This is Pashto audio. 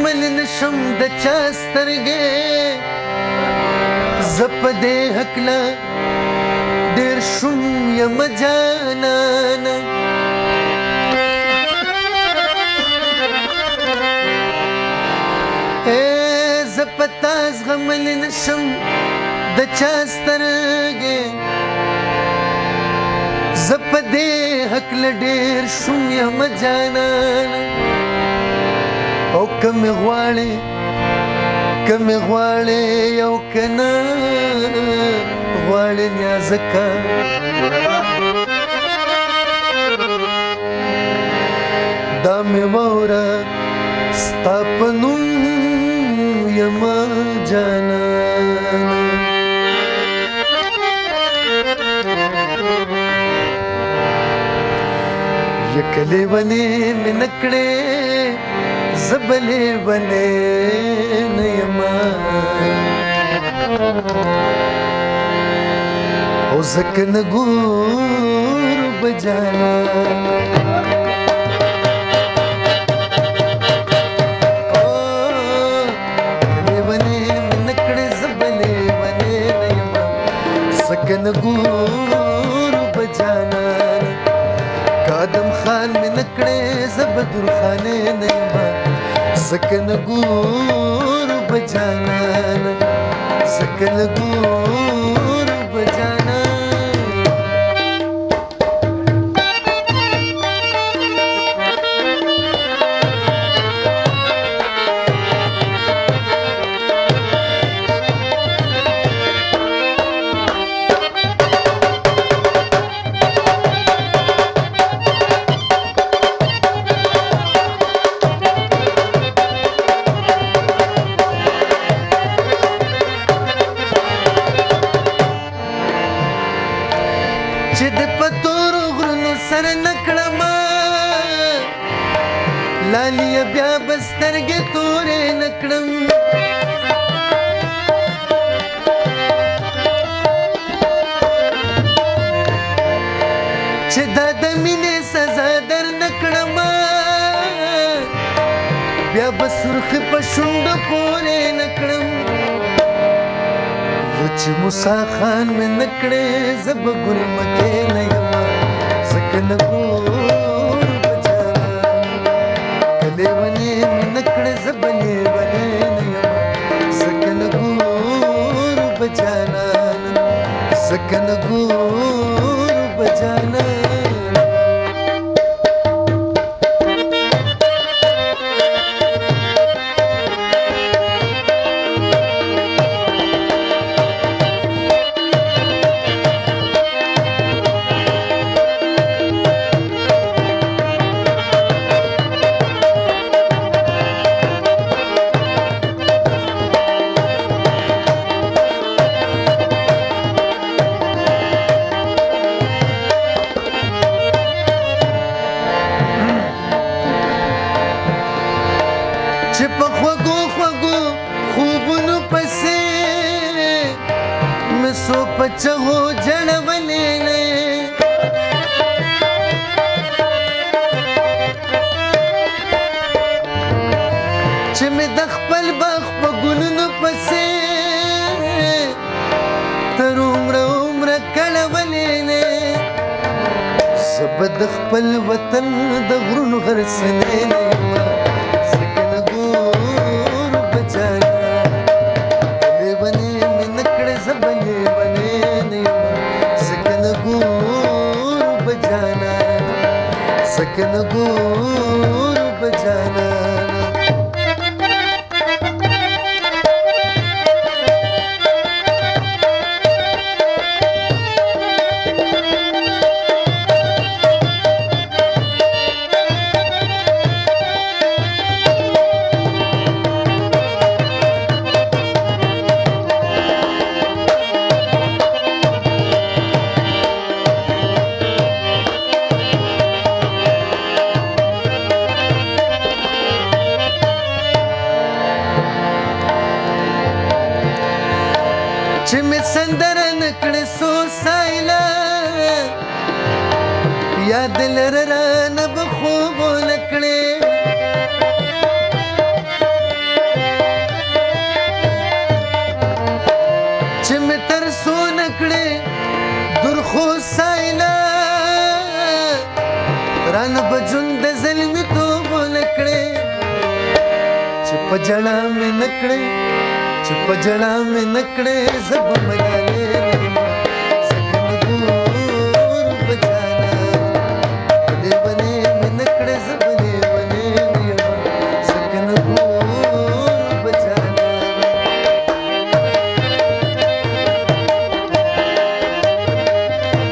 زغمل نشم د چا سترګې زه په دې هکله ډېر شوم یم جانانه زه په تا زغمل نشم د چا سترګې زه په دې هکله ډېر شوم یم جانانه او که مې غواړې یو که نه غواړې نیازکه دا مې واوره ستا په نوم یم جانانه یک لیونې مې نه کړې زه به لیونې نه یمه او ځکه نه ګورو به جانانه ځکه نه ګورو به جانانه که ادم خان مې نه کړې زه به درخانې نه یمه ځکه نه ګورو به جانانه ځکه نه ګورو به جانانه چې د پتورو غرونو سر نکړما لاليه بیا به سترګې تورې نکړم چې دا د مینې سزا در نکړما بیا به سرخ په شونډو پورې نکړم چې موسی خان مې نه کړې زه به ګل مکې نه یمه ځکه نه ګورو به جانانه که لیونې مې نه کړې زه به لیونې نه یمه ځکه نه ګورو به جانانه ځکه نه ګورو به جانانه چې په خوږو خوبونو پسې مې څو په چغو جړولې چې مې د خپل باغ په ګلونو پسې تر عمره کړولې زه به د خپل وطن د غرونو غرڅنې نه یمه ځکه نه ګورو به جانانه چې مې سندره نه کړې څو سایله یاد لره رانه به خوبونه کړې خو سایله رانه به ژوند د زلمیتوب ونکړې چې په ژړا مې نه کړې چې په ژړا مې نه کړې زه به ملالې